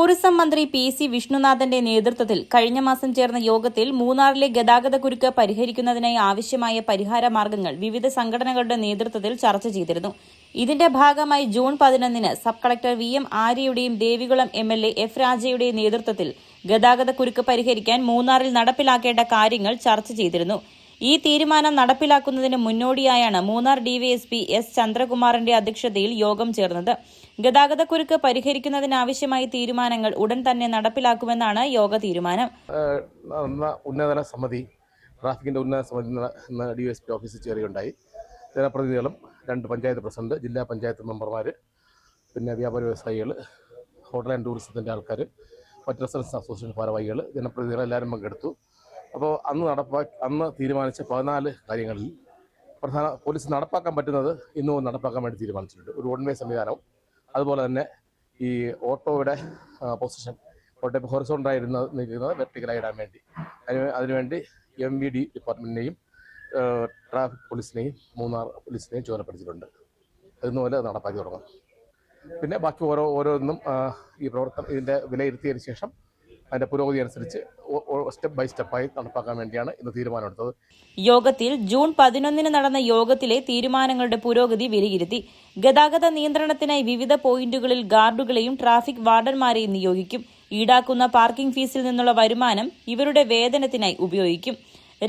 Tourism മന്ത്രി PC. വിഷ്ണുനാഥന്റെ നേതൃത്വത്തിൽ കഴിഞ്ഞ മാസം ചേർന്ന യോഗത്തിൽ മൂന്നാറിലെ ഗതാഗതക്കുരുക്ക് പരിഹരിക്കുന്നതിനായി ആവശ്യമായ പരിഹാര മാർഗ്ഗങ്ങൾ വിവിധ സംഘടനകളുടെ നേതൃത്വത്തിൽ ചർച്ച ചെയ്തിരുന്നു. ഇതിന്റെ ഭാഗമായി ജൂൺ 11-ന് സബ് കളക്ടർ വി.എം. ആര്യയുടെയും ദേവികുളം എം.എൽ.എ. എഫ്. രാജയുടെയും നേതൃത്വത്തിൽ ഗതാഗതക്കുരുക്ക് പരിഹരിക്കാൻ മൂന്നാറിൽ നടപ്പിലാക്കേണ്ട കാര്യങ്ങൾ ചർച്ച ചെയ്തിരുന്നു. ഈ തീരുമാനം നടപ്പിലാക്കുന്നതിന് മുന്നോടിയായാണ് മൂന്നാർ ഡിവൈഎസ്പി എസ്. ചന്ദ്രകുമാറിന്റെ അധ്യക്ഷതയിൽ യോഗം ചേർന്നത്. ഗതാഗതക്കുരുക്ക് പരിഹരിക്കുന്നതിനാവശ്യമായ തീരുമാനങ്ങൾ ഉടൻ തന്നെ നടപ്പിലാക്കുമെന്നാണ് യോഗ തീരുമാനം. ഉന്നതതല സമിതി, ട്രാഫിക്കിന്റെ ഉന്നത സമിതി ഡിവൈഎസ്പി ഓഫീസിൽ ചേരുകയുണ്ടായി. ജനപ്രതിനിധികളും 2 പഞ്ചായത്ത് പ്രസിഡന്റ്, ജില്ലാ പഞ്ചായത്ത് മെമ്പർമാർ, പിന്നെ വ്യാപാര വ്യവസായികൾ, ഹോട്ടൽ ആൻഡ് ടൂറിസത്തിന്റെ ആൾക്കാർ, മറ്റ് റെസിഡൻസ് അസോസിയേഷൻ ഭാരവാഹികൾ, ജനപ്രതിനിധികൾ എല്ലാവരും പങ്കെടുത്തു. അപ്പോൾ അന്ന് തീരുമാനിച്ച 14 കാര്യങ്ങളിൽ പോലീസ് നടപ്പാക്കാൻ പറ്റുന്നത് ഇന്നും നടപ്പാക്കാൻ വേണ്ടി തീരുമാനിച്ചിട്ടുണ്ട്. ഒരു വൺ വേ സംവിധാനവും, അതുപോലെ തന്നെ ഈ ഓട്ടോയുടെ പൊസിഷൻ ഹൊറിസോണ്ടലായിരുന്നു നിൽക്കുന്നത് വെർട്ടിക്കലായി ഇടാൻ വേണ്ടി അതിനുവേണ്ടി MVD ഡിപ്പാർട്ട്മെൻറ്റിനെയും ട്രാഫിക് പോലീസിനെയും മൂന്നാർ പോലീസിനെയും ചുമതലപ്പെടുത്തിയിട്ടുണ്ട്. അതുപോലെ നടപ്പാക്കി തുടങ്ങും. പിന്നെ ബാക്കി ഓരോന്നും ഈ പ്രവർത്തനം ഇതിൻ്റെ വിലയിരുത്തിയതിനു ശേഷം അതിന്റെ പുരോഗതി അനുസരിച്ച് സ്റ്റെപ്പ് ബൈ സ്റ്റെപ്പായി നടപ്പാക്കാൻ വേണ്ടിയാണ് ഇന്ന് തീരുമാനമെടുത്തത്. യോഗത്തിൽ ജൂൺ 11-ന് നടന്ന യോഗത്തിലെ തീരുമാനങ്ങളുടെ പുരോഗതി വിലയിരുത്തി. ഗതാഗത നിയന്ത്രണത്തിനായി വിവിധ പോയിന്റുകളിൽ ഗാർഡുകളെയും ട്രാഫിക് വാർഡന്മാരെയും നിയോഗിക്കും. ഈടാക്കുന്ന പാർക്കിംഗ് ഫീസിൽ നിന്നുള്ള വരുമാനം ഇവരുടെ വേതനത്തിനായി ഉപയോഗിക്കും.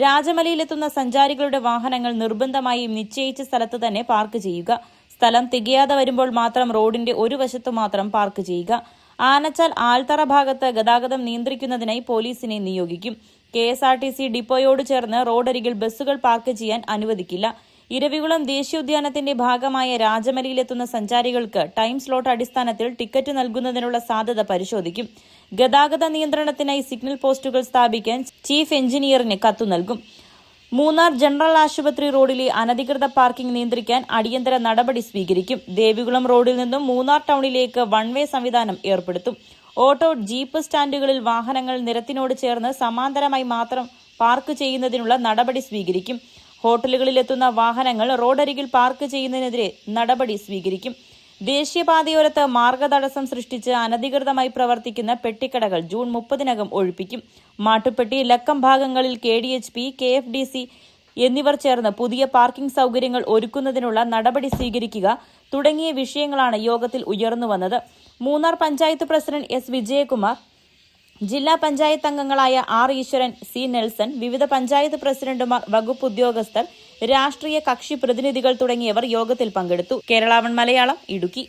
രാജമലയിലെത്തുന്ന സഞ്ചാരികളുടെ വാഹനങ്ങൾ നിർബന്ധമായും നിശ്ചയിച്ച സ്ഥലത്ത് തന്നെ പാർക്ക് ചെയ്യുക. സ്ഥലം തികയാതെ വരുമ്പോൾ മാത്രം റോഡിന്റെ ഒരു വശത്തു മാത്രം പാർക്ക് ചെയ്യുക. ആനച്ചാൽ ആൽത്തറ ഭാഗത്ത് ഗതാഗതം നിയന്ത്രിക്കുന്നതിനായി പോലീസിനെ നിയോഗിക്കും. KSRTC ഡിപ്പോയോട് ചേർന്ന് റോഡരികിൽ ബസ്സുകൾ പാർക്ക് ചെയ്യാൻ അനുവദിക്കില്ല. ഇരവികുളം ദേശീയോദ്യാനത്തിന്റെ ഭാഗമായ രാജമലയിലെത്തുന്ന സഞ്ചാരികൾക്ക് ടൈം സ്ലോട്ട് അടിസ്ഥാനത്തിൽ ടിക്കറ്റ് നൽകുന്നതിനുള്ള സാധ്യത പരിശോധിക്കും. ഗതാഗത നിയന്ത്രണത്തിനായി സിഗ്നൽ പോസ്റ്റുകൾ സ്ഥാപിക്കാൻ ചീഫ് എഞ്ചിനീയറിന് കത്തു നൽകും. മൂന്നാർ ജനറൽ ആശുപത്രി റോഡിലെ അനധികൃത പാർക്കിംഗ് നിയന്ത്രിക്കാൻ അടിയന്തര നടപടി സ്വീകരിക്കും. ദേവികുളം റോഡിൽ നിന്നും മൂന്നാർ ടൌണിലേക്ക് വൺ വേ സംവിധാനം ഏർപ്പെടുത്തും. ഓട്ടോ, ജീപ്പ് സ്റ്റാൻഡുകളിൽ വാഹനങ്ങൾ നിരത്തിനോട് ചേർന്ന് സമാന്തരമായി മാത്രം പാർക്ക് ചെയ്യുന്നതിനുള്ള നടപടി സ്വീകരിക്കും. ഹോട്ടലുകളിലെത്തുന്ന വാഹനങ്ങൾ റോഡരികിൽ പാർക്ക് ചെയ്യുന്നതിനെതിരെ നടപടി സ്വീകരിക്കും. ദേശീയപാതയോരത്ത് മാർഗതടസ്സം സൃഷ്ടിച്ച് അനധികൃതമായി പ്രവർത്തിക്കുന്ന പെട്ടിക്കടകൾ ജൂൺ 30-നകം ഒഴിപ്പിക്കും. മാട്ടുപ്പെട്ടി, ലക്കം ഭാഗങ്ങളിൽ KDHP, KFDC എന്നിവർ ചേർന്ന് പുതിയ പാർക്കിംഗ് സൗകര്യങ്ങൾ ഒരുക്കുന്നതിനുള്ള നടപടി സ്വീകരിക്കുക തുടങ്ങിയ വിഷയങ്ങളാണ് യോഗത്തിൽ ഉയർന്നുവന്നത്. Munnar panchayat president S. വിജയകുമാർ, ജില്ലാ പഞ്ചായത്ത് അംഗങ്ങളായ R. ഈശ്വരൻ, C. നെൽസൺ, വിവിധ പഞ്ചായത്ത് പ്രസിഡന്റുമാർ, വകുപ്പ് ഉദ്യോഗസ്ഥർ, രാഷ്ട്രീയ കക്ഷി പ്രതിനിധികൾ തുടങ്ങിയവർ യോഗത്തിൽ പങ്കെടുത്തു. കേരള 1 മലയാളം, ഇടുക്കി.